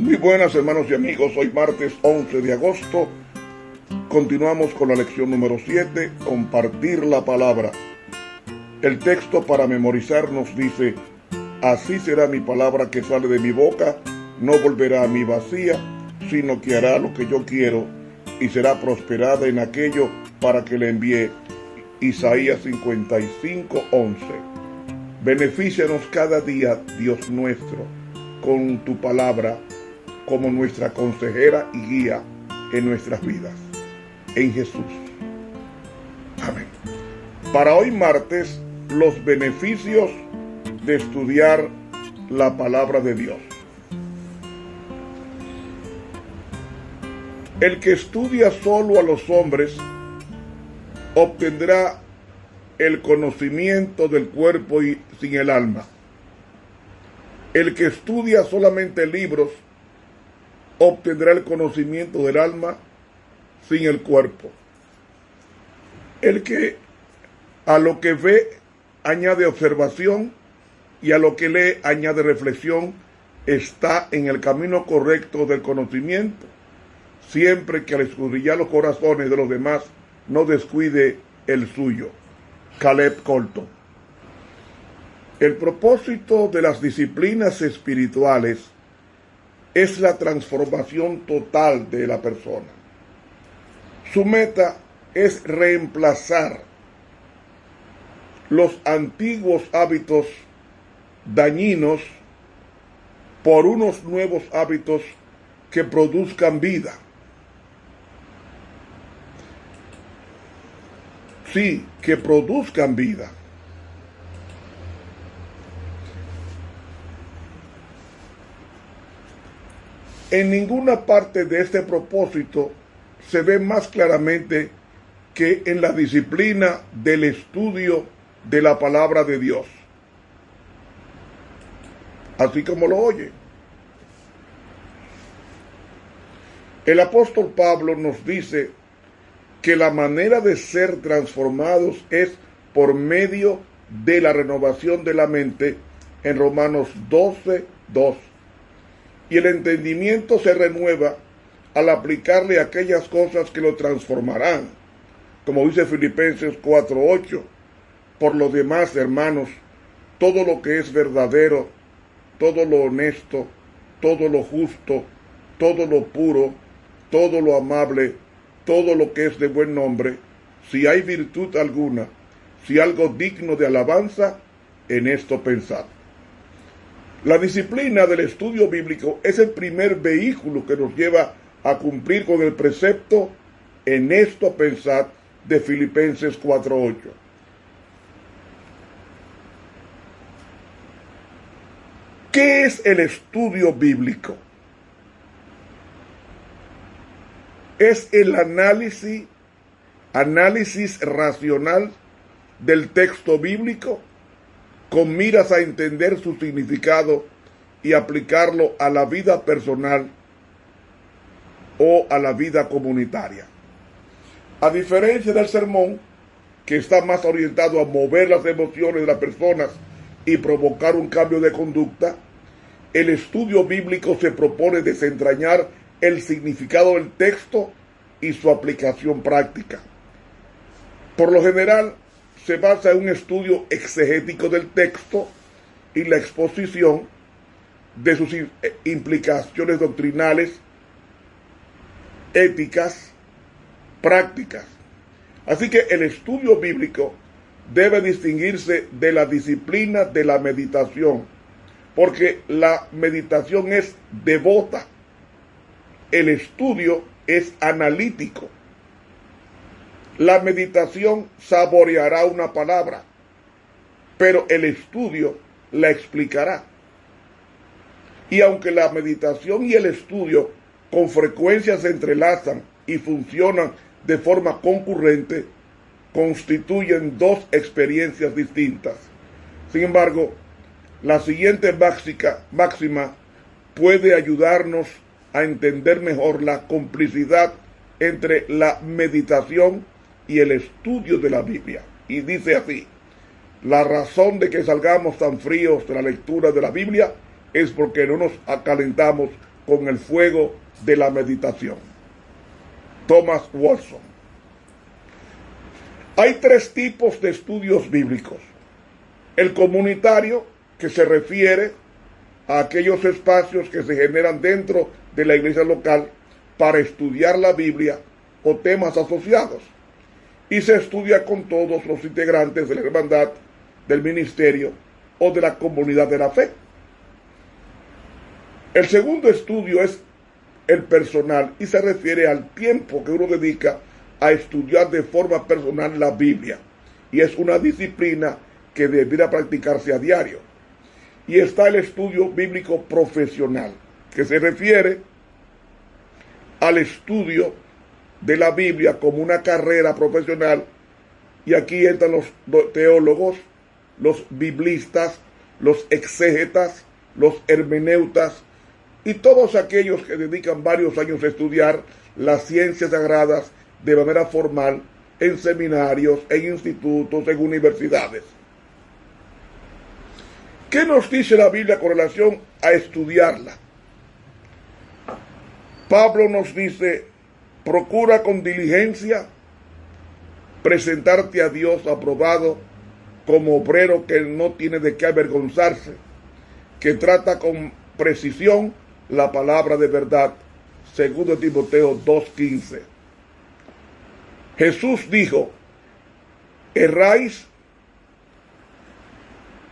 Muy buenas, hermanos y amigos, hoy martes 11 de agosto, continuamos con la lección número 7, compartir la palabra. El texto para memorizar nos dice: así será mi palabra que sale de mi boca, no volverá a mí vacía, sino que hará lo que yo quiero y será prosperada en aquello para que le envíe. Isaías 55:11. Benefícianos cada día, Dios nuestro, con tu palabra como nuestra consejera y guía en nuestras vidas. En Jesús. Amén. Para hoy martes, los beneficios de estudiar la palabra de Dios. El que estudia solo a los hombres obtendrá el conocimiento del cuerpo y sin el alma. El que estudia solamente libros obtendrá el conocimiento del alma sin el cuerpo. El que a lo que ve añade observación y a lo que lee añade reflexión está en el camino correcto del conocimiento, siempre que al escudriñar los corazones de los demás no descuide el suyo. Caleb Colton. El propósito de las disciplinas espirituales es la transformación total de la persona. Su meta es reemplazar los antiguos hábitos dañinos por unos nuevos hábitos que produzcan vida. Sí, que produzcan vida. En ninguna parte de este propósito se ve más claramente que en la disciplina del estudio de la palabra de Dios. Así como lo oye. El apóstol Pablo nos dice que la manera de ser transformados es por medio de la renovación de la mente en Romanos 12:2. Y el entendimiento se renueva al aplicarle aquellas cosas que lo transformarán. Como dice Filipenses 4:8. Por lo demás, hermanos, todo lo que es verdadero, todo lo honesto, todo lo justo, todo lo puro, todo lo amable, todo lo que es de buen nombre, si hay virtud alguna, si algo digno de alabanza, en esto pensad. La disciplina del estudio bíblico es el primer vehículo que nos lleva a cumplir con el precepto en esto pensad de Filipenses 4:8. ¿Qué es el estudio bíblico? Es el análisis racional del texto bíblico con miras a entender su significado y aplicarlo a la vida personal o a la vida comunitaria. A diferencia del sermón, que está más orientado a mover las emociones de las personas y provocar un cambio de conducta, el estudio bíblico se propone desentrañar el significado del texto y su aplicación práctica. Por lo general, se basa en un estudio exegético del texto y la exposición de sus implicaciones doctrinales, éticas, prácticas. Así que el estudio bíblico debe distinguirse de la disciplina de la meditación, porque la meditación es devota, el estudio es analítico. La meditación saboreará una palabra, pero el estudio la explicará. Y aunque la meditación y el estudio con frecuencia se entrelazan y funcionan de forma concurrente, constituyen dos experiencias distintas. Sin embargo, la siguiente máxima puede ayudarnos a entender mejor la complicidad entre la meditación y el estudio de la Biblia. Y dice así: la razón de que salgamos tan fríos de la lectura de la Biblia es porque no nos acalentamos con el fuego de la meditación. Thomas Watson. Hay tres tipos de estudios bíblicos. El comunitario, que se refiere a aquellos espacios que se generan dentro de la iglesia local para estudiar la Biblia o temas asociados, y se estudia con todos los integrantes de la hermandad, del ministerio o de la comunidad de la fe. El segundo estudio es el personal y se refiere al tiempo que uno dedica a estudiar de forma personal la Biblia, y es una disciplina que debería practicarse a diario. Y está el estudio bíblico profesional, que se refiere al estudio de la Biblia como una carrera profesional, y aquí entran los teólogos, los biblistas, los exégetas, los hermeneutas y todos aquellos que dedican varios años a estudiar las ciencias sagradas de manera formal en seminarios, en institutos, en universidades. ¿Qué nos dice la Biblia con relación a estudiarla? Pablo nos dice: procura con diligencia presentarte a Dios aprobado, como obrero que no tiene de qué avergonzarse, que trata con precisión la palabra de verdad. 2 Timoteo 2:15. Jesús dijo: erráis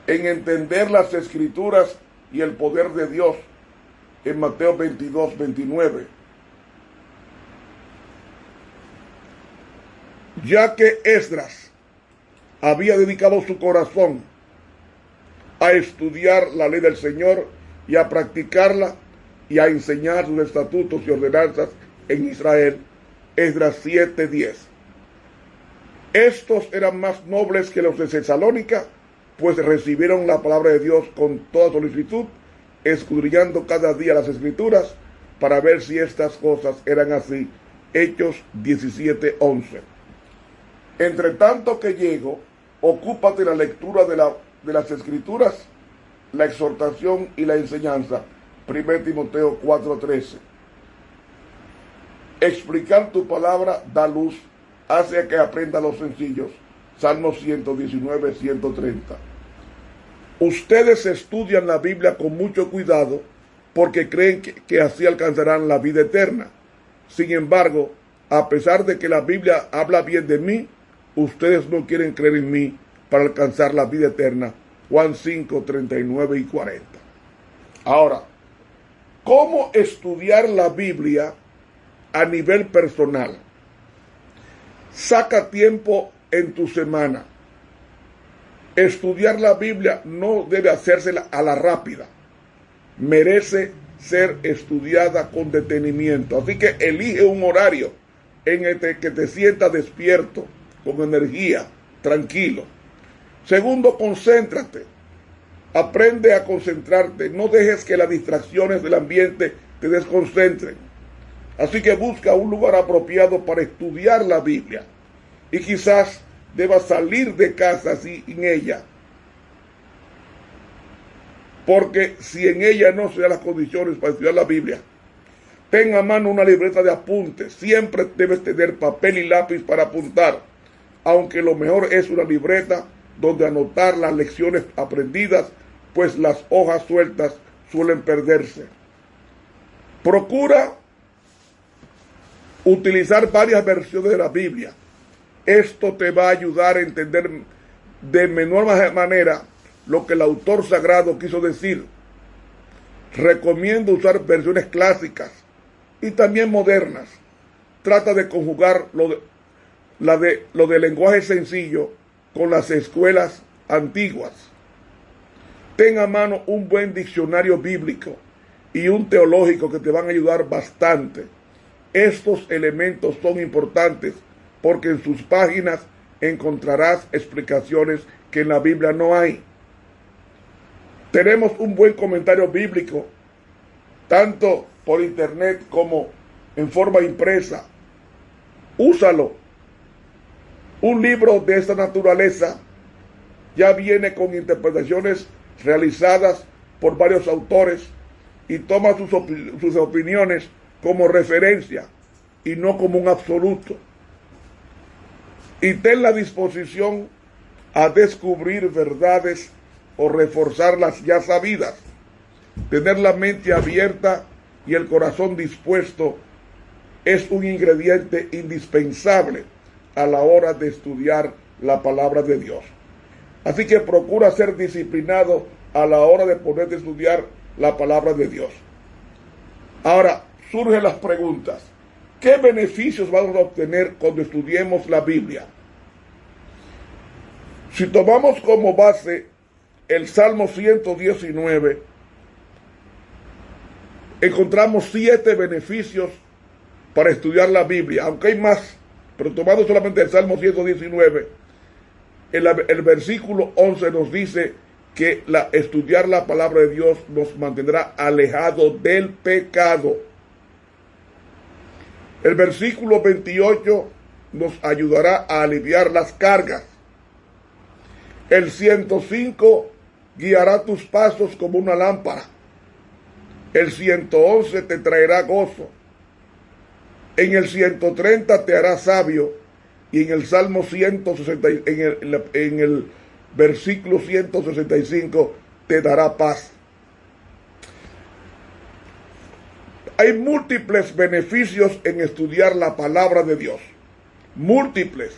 en entender las Escrituras y el poder de Dios, en Mateo 22:29. Ya que Esdras había dedicado su corazón a estudiar la ley del Señor y a practicarla y a enseñar sus estatutos y ordenanzas en Israel, Esdras 7:10. Estos eran más nobles que los de Tesalónica, pues recibieron la palabra de Dios con toda solicitud, escudriñando cada día las Escrituras para ver si estas cosas eran así. Hechos 17:11. Entre tanto que llego, ocúpate la lectura de las Escrituras, la exhortación y la enseñanza. 1 Timoteo 4:13. Explicar tu palabra da luz, hace que aprenda los sencillos. Salmo 119:130. Ustedes estudian la Biblia con mucho cuidado porque creen que así alcanzarán la vida eterna. Sin embargo, a pesar de que la Biblia habla bien de mí, ustedes no quieren creer en mí para alcanzar la vida eterna. Juan 5:39 y 40. Ahora, ¿cómo estudiar la Biblia a nivel personal? Saca tiempo en tu semana. Estudiar la Biblia no debe hacerse a la rápida. Merece ser estudiada con detenimiento. Así que elige un horario en el que te sientas despierto, con energía, tranquilo. Segundo, concéntrate. Aprende a concentrarte. No dejes que las distracciones del ambiente te desconcentren. Así que busca un lugar apropiado para estudiar la Biblia. Y quizás debas salir de casa sin ella. Porque si en ella no se dan las condiciones para estudiar la Biblia, ten a mano una libreta de apuntes. Siempre debes tener papel y lápiz para apuntar. Aunque lo mejor es una libreta donde anotar las lecciones aprendidas, pues las hojas sueltas suelen perderse. Procura utilizar varias versiones de la Biblia. Esto te va a ayudar a entender de menor manera lo que el autor sagrado quiso decir. Recomiendo usar versiones clásicas y también modernas. Trata de conjugar lo de lenguaje sencillo con las escuelas antiguas. Ten a mano un buen diccionario bíblico y un teológico que te van a ayudar bastante. Estos elementos son importantes porque en sus páginas encontrarás explicaciones que en la Biblia no hay. Tenemos un buen comentario bíblico, tanto por internet como en forma impresa. Úsalo. Un libro de esta naturaleza ya viene con interpretaciones realizadas por varios autores y toma sus opiniones como referencia y no como un absoluto. Y ten la disposición a descubrir verdades o reforzar las ya sabidas. Tener la mente abierta y el corazón dispuesto es un ingrediente indispensable a la hora de estudiar la palabra de Dios. Así que procura ser disciplinado a la hora de ponerte a estudiar la palabra de Dios. Ahora, surgen las preguntas. ¿Qué beneficios vamos a obtener cuando estudiemos la Biblia? Si tomamos como base el Salmo 119, encontramos 7 beneficios para estudiar la Biblia, aunque hay más, pero tomando solamente el Salmo 119, el versículo 11 nos dice que estudiar la palabra de Dios nos mantendrá alejados del pecado. El versículo 28 nos ayudará a aliviar las cargas. El 105 guiará tus pasos como una lámpara. El 111 te traerá gozo. En el 130 te hará sabio. Y en el Salmo 160, en el versículo 165 te dará paz. Hay múltiples beneficios en estudiar la palabra de Dios. Múltiples.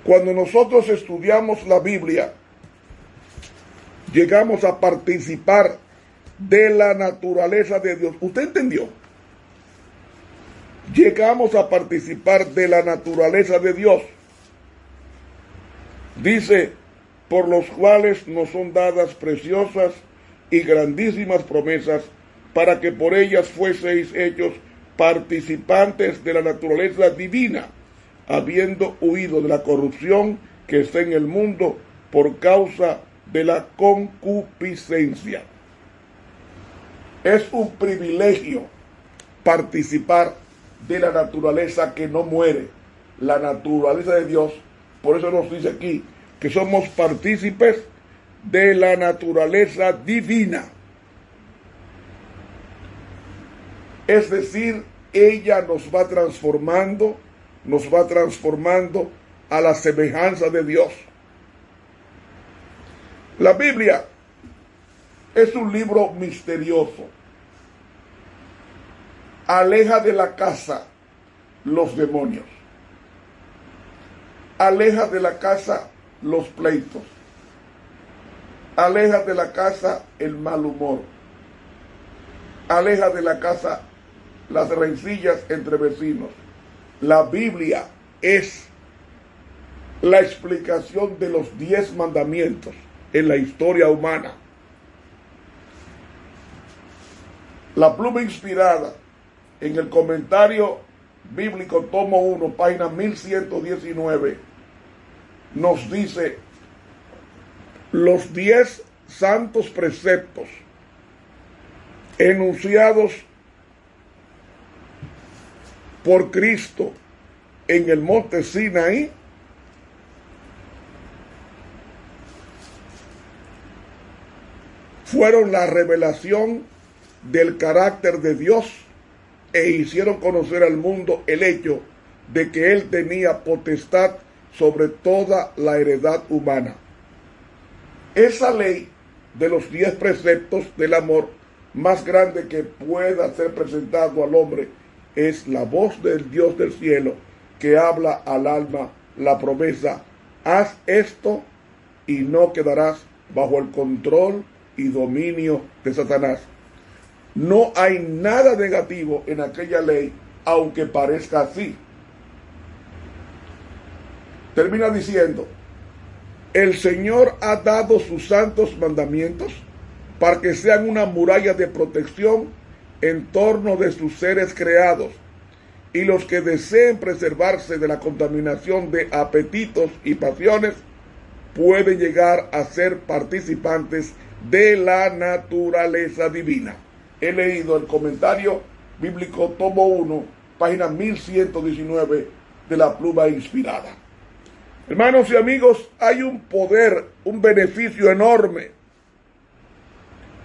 Cuando nosotros estudiamos la Biblia, llegamos a participar de la naturaleza de Dios. ¿Usted entendió? Llegamos a participar de la naturaleza de Dios. Dice, por los cuales nos son dadas preciosas y grandísimas promesas, para que por ellas fueseis hechos participantes de la naturaleza divina, habiendo huido de la corrupción que está en el mundo por causa de la concupiscencia. Es un privilegio participar de la naturaleza que no muere, la naturaleza de Dios. Por eso nos dice aquí que somos partícipes de la naturaleza divina. Es decir, ella nos va transformando a la semejanza de Dios. La Biblia es un libro misterioso. Aleja de la casa los demonios. Aleja de la casa los pleitos. Aleja de la casa el mal humor. Aleja de la casa las rencillas entre vecinos. La Biblia es la explicación de los 10 mandamientos en la historia humana. La pluma inspirada en el comentario bíblico tomo 1, página 1119, nos dice los 10 santos preceptos enunciados por Cristo en el monte Sinaí fueron la revelación del carácter de Dios e hicieron conocer al mundo el hecho de que Él tenía potestad sobre toda la heredad humana. Esa ley de los 10 preceptos del amor más grande que pueda ser presentado al hombre es la voz del Dios del cielo que habla al alma la promesa: haz esto y no quedarás bajo el control y dominio de Satanás. No hay nada negativo en aquella ley, aunque parezca así. Termina diciendo: el Señor ha dado sus santos mandamientos para que sean una muralla de protección en torno de sus seres creados, y los que deseen preservarse de la contaminación de apetitos y pasiones pueden llegar a ser participantes de la naturaleza divina. He leído el comentario bíblico tomo 1, página 1119 de la pluma inspirada. Hermanos y amigos, hay un poder, un beneficio enorme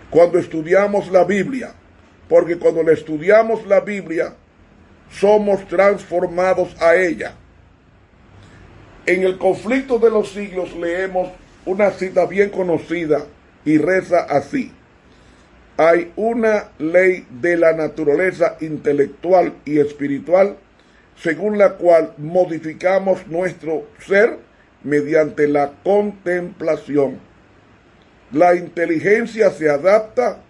cuando estudiamos la Biblia, porque cuando le estudiamos la Biblia, somos transformados a ella. En el conflicto de los siglos leemos una cita bien conocida y reza así: hay una ley de la naturaleza intelectual y espiritual según la cual modificamos nuestro ser mediante la contemplación. La inteligencia se adapta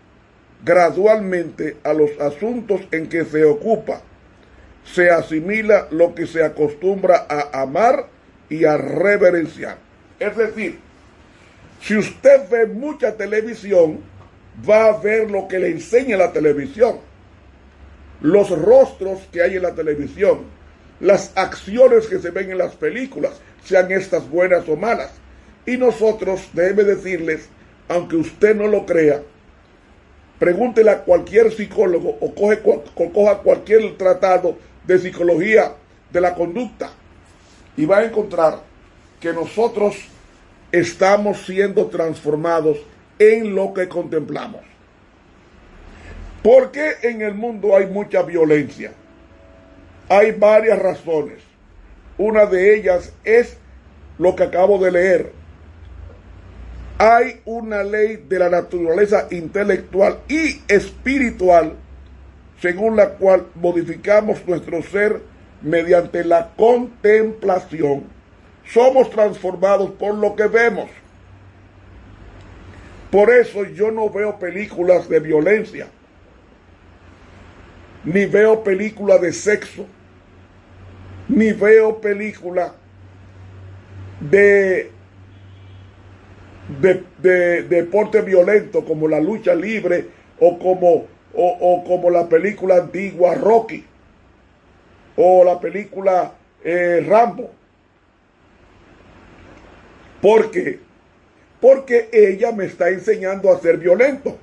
gradualmente a los asuntos en que se ocupa. Se asimila lo que se acostumbra a amar y a reverenciar. Es decir, si usted ve mucha televisión, va a ver lo que le enseña la televisión, los rostros que hay en la televisión, las acciones que se ven en las películas, sean estas buenas o malas. Y nosotros, déjeme decirles, aunque usted no lo crea, pregúntele a cualquier psicólogo o coja cualquier tratado de psicología de la conducta y va a encontrar que nosotros estamos siendo transformados en lo que contemplamos. ¿Por qué en el mundo hay mucha violencia? Hay varias razones. Una de ellas es lo que acabo de leer. Hay una ley de la naturaleza intelectual y espiritual según la cual modificamos nuestro ser mediante la contemplación. Somos transformados por lo que vemos. Por eso yo no veo películas de violencia, ni veo películas de sexo, ni veo películas de deporte violento como la lucha libre o como la película antigua Rocky o la película Rambo. ¿Por qué? Porque ella me está enseñando a ser violento.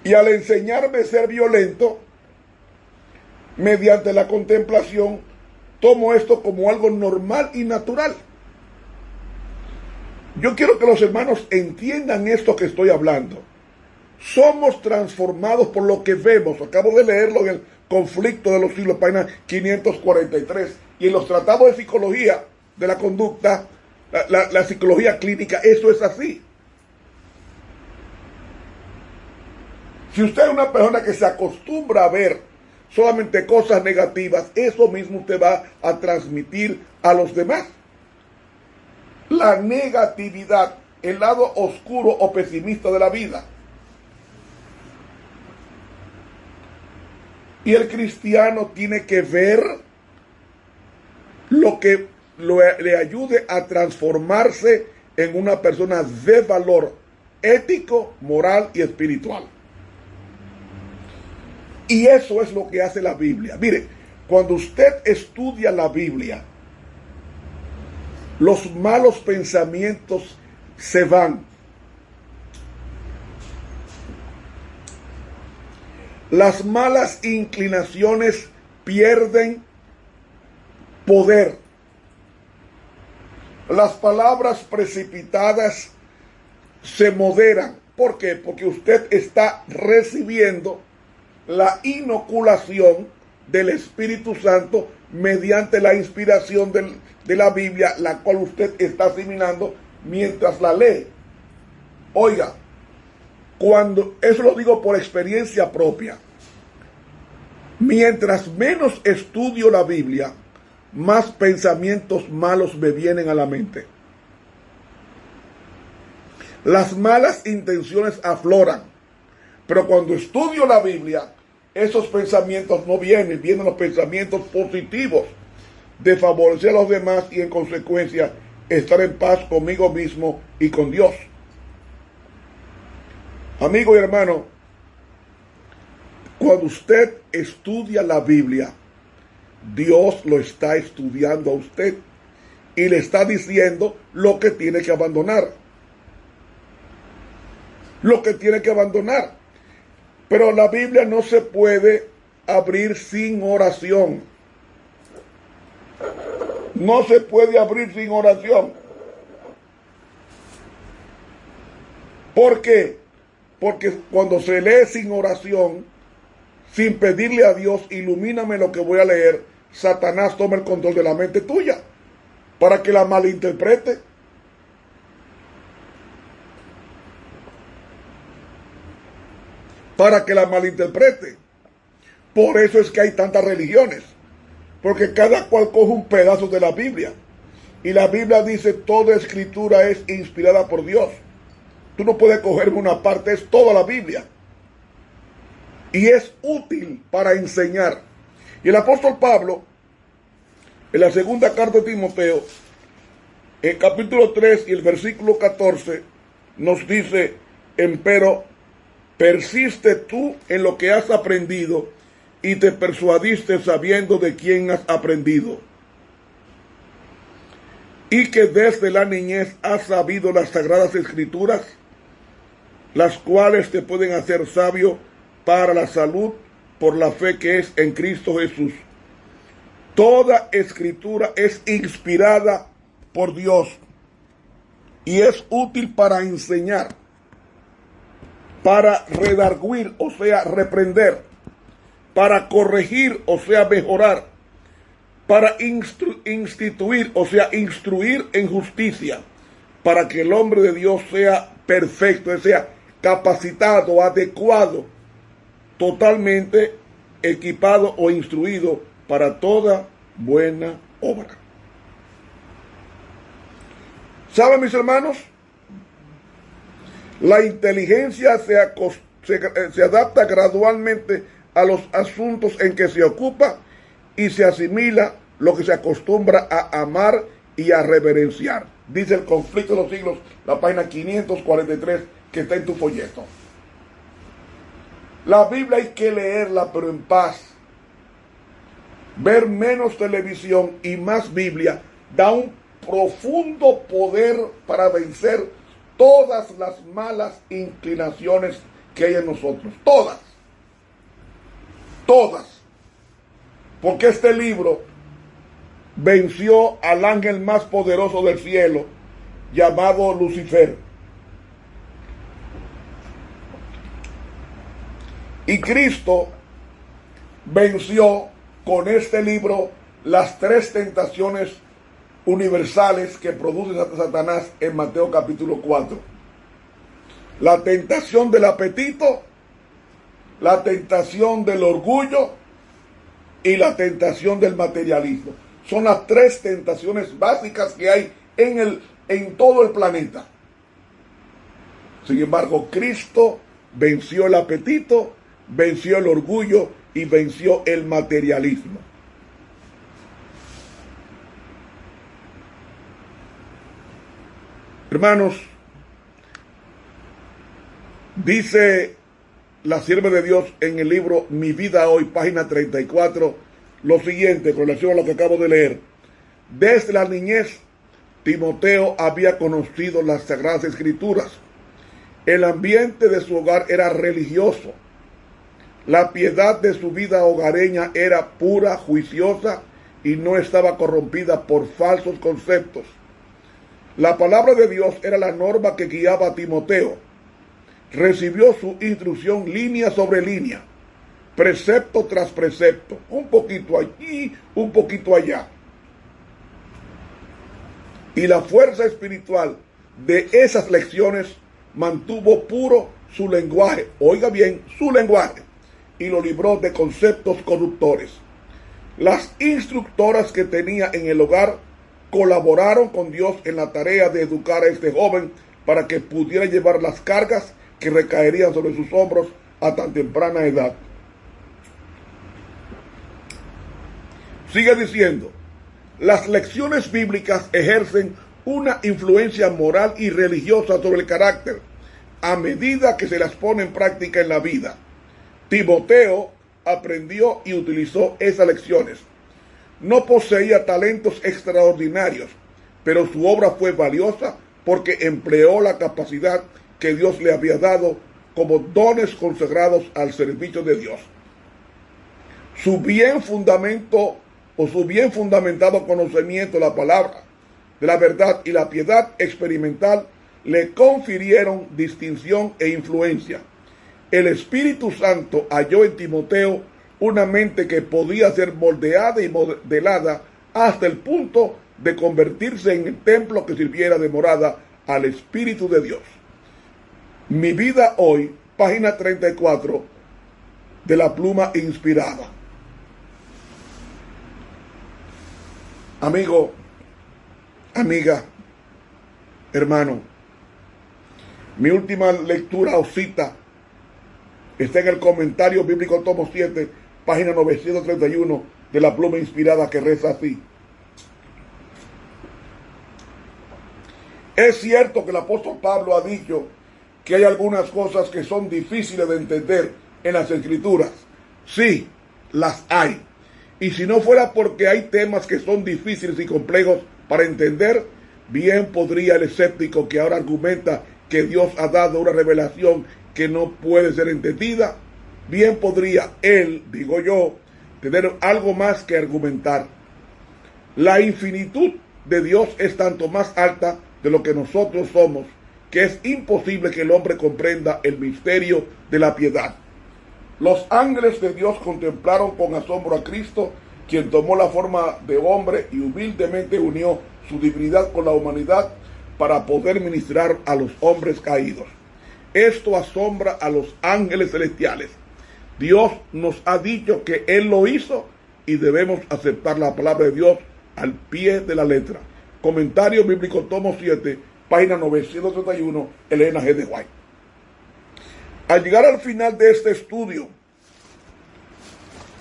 Y al enseñarme a ser violento, mediante la contemplación, tomo esto como algo normal y natural. Yo quiero que los hermanos entiendan esto que estoy hablando. Somos transformados por lo que vemos. Acabo de leerlo en el Conflicto de los Siglos, página 543. Y en los tratados de psicología de la conducta, la psicología clínica, eso es así. Si usted es una persona que se acostumbra a ver solamente cosas negativas, eso mismo usted va a transmitir a los demás. La negatividad, el lado oscuro o pesimista de la vida. Y el cristiano tiene que ver lo que le ayude a transformarse en una persona de valor ético, moral y espiritual. Y eso es lo que hace la Biblia. Mire, cuando usted estudia la Biblia, los malos pensamientos se van. Las malas inclinaciones pierden poder. Las palabras precipitadas se moderan. ¿Por qué? Porque usted está recibiendo la inoculación del Espíritu Santo mediante la inspiración de la Biblia, la cual usted está asimilando mientras la lee. Oiga, eso lo digo por experiencia propia. Mientras menos estudio la Biblia, más pensamientos malos me vienen a la mente. Las malas intenciones afloran, pero cuando estudio la Biblia, esos pensamientos no vienen los pensamientos positivos de favorecer a los demás y en consecuencia estar en paz conmigo mismo y con Dios. Amigo y hermano, cuando usted estudia la Biblia, Dios lo está estudiando a usted y le está diciendo lo que tiene que abandonar. Lo que tiene que abandonar. Pero la Biblia no se puede abrir sin oración. No se puede abrir sin oración. ¿Por qué? Porque cuando se lee sin oración, sin pedirle a Dios, ilumíname lo que voy a leer, Satanás toma el control de la mente tuya para que la malinterprete. Para que la malinterprete. Por eso es que hay tantas religiones, porque cada cual coge un pedazo de la Biblia. Y la Biblia dice, toda escritura es inspirada por Dios. Tú no puedes cogerme una parte, es toda la Biblia. Y es útil para enseñar. Y el apóstol Pablo, en la segunda carta de Timoteo, en capítulo 3 y el versículo 14, nos dice, empero, persiste tú en lo que has aprendido y te persuadiste sabiendo de quién has aprendido. Y que desde la niñez has sabido las sagradas escrituras, las cuales te pueden hacer sabio para la salud por la fe que es en Cristo Jesús. Toda escritura es inspirada por Dios y es útil para enseñar, para redarguir, o sea, reprender, para corregir, o sea, mejorar, para instituir, o sea, instruir en justicia, para que el hombre de Dios sea perfecto, sea capacitado, adecuado, totalmente equipado o instruido para toda buena obra. ¿Saben, mis hermanos? La inteligencia se adapta gradualmente a los asuntos en que se ocupa y se asimila lo que se acostumbra a amar y a reverenciar. Dice el Conflicto de los Siglos, la página 543, que está en tu folleto. La Biblia hay que leerla, pero en paz. Ver menos televisión y más Biblia da un profundo poder para vencer todas las malas inclinaciones que hay en nosotros. Todas. Todas. Porque este libro venció al ángel más poderoso del cielo, llamado Lucifer. Y Cristo venció con este libro las 3 tentaciones universales que produce Satanás en Mateo capítulo 4. La tentación del apetito, la tentación del orgullo y la tentación del materialismo. Son las 3 tentaciones básicas que hay en todo el planeta. Sin embargo, Cristo venció el apetito, venció el orgullo y venció el materialismo. Hermanos, dice la sierva de Dios en el libro Mi Vida Hoy, página 34, lo siguiente con relación a lo que acabo de leer. Desde la niñez, Timoteo había conocido las Sagradas Escrituras. El ambiente de su hogar era religioso. La piedad de su vida hogareña era pura, juiciosa y no estaba corrompida por falsos conceptos. La palabra de Dios era la norma que guiaba a Timoteo. Recibió su instrucción línea sobre línea, precepto tras precepto, un poquito allí, un poquito allá. Y la fuerza espiritual de esas lecciones mantuvo puro su lenguaje, oiga bien, su lenguaje, y lo libró de conceptos corruptores. Las instructoras que tenía en el hogar colaboraron con Dios en la tarea de educar a este joven para que pudiera llevar las cargas que recaerían sobre sus hombros a tan temprana edad. Sigue diciendo, las lecciones bíblicas ejercen una influencia moral y religiosa sobre el carácter a medida que se las pone en práctica en la vida. Timoteo aprendió y utilizó esas lecciones. No poseía talentos extraordinarios, pero su obra fue valiosa porque empleó la capacidad que Dios le había dado como dones consagrados al servicio de Dios. Su bien fundamentado conocimiento de la palabra, de la verdad y la piedad experimental le confirieron distinción e influencia. El Espíritu Santo halló en Timoteo una mente que podía ser moldeada y modelada hasta el punto de convertirse en el templo que sirviera de morada al Espíritu de Dios. Mi vida hoy, página 34 de la pluma inspirada. Amigo, amiga, hermano, mi última lectura o cita está en el comentario bíblico tomo 7, página 931 de la pluma inspirada, que reza así. Es cierto que el apóstol Pablo ha dicho que hay algunas cosas que son difíciles de entender en las Escrituras. Sí, las hay. Y si no fuera porque hay temas que son difíciles y complejos para entender, bien podría el escéptico que ahora argumenta que Dios ha dado una revelación que no puede ser entendida, bien podría él, digo yo, tener algo más que argumentar. La infinitud de Dios es tanto más alta de lo que nosotros somos, que es imposible que el hombre comprenda el misterio de la piedad. Los ángeles de Dios contemplaron con asombro a Cristo, quien tomó la forma de hombre y humildemente unió su divinidad con la humanidad para poder ministrar a los hombres caídos. Esto asombra a los ángeles celestiales. Dios nos ha dicho que Él lo hizo y debemos aceptar la palabra de Dios al pie de la letra. Comentario bíblico tomo 7, página 931, Elena G. de White. Al llegar al final de este estudio,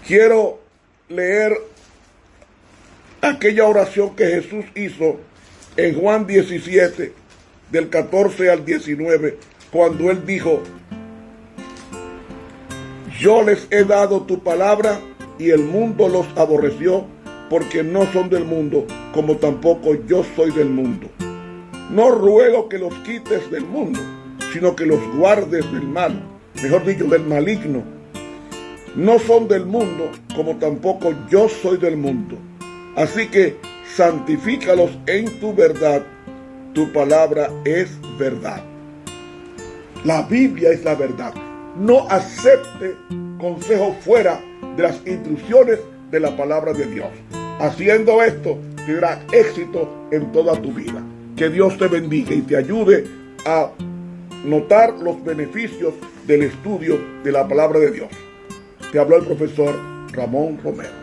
quiero leer aquella oración que Jesús hizo en Juan 17, del 14 al 19, cuando Él dijo: yo les he dado tu palabra y el mundo los aborreció, porque no son del mundo, como tampoco yo soy del mundo. No ruego que los quites del mundo, sino que los guardes del mal, mejor dicho, del maligno. No son del mundo, como tampoco yo soy del mundo. Así que santifícalos en tu verdad, tu palabra es verdad. La Biblia es la verdad. No acepte consejo fuera de las instrucciones de la palabra de Dios. Haciendo esto, tendrás éxito en toda tu vida. Que Dios te bendiga y te ayude a notar los beneficios del estudio de la palabra de Dios. Te habló el profesor Ramón Romero.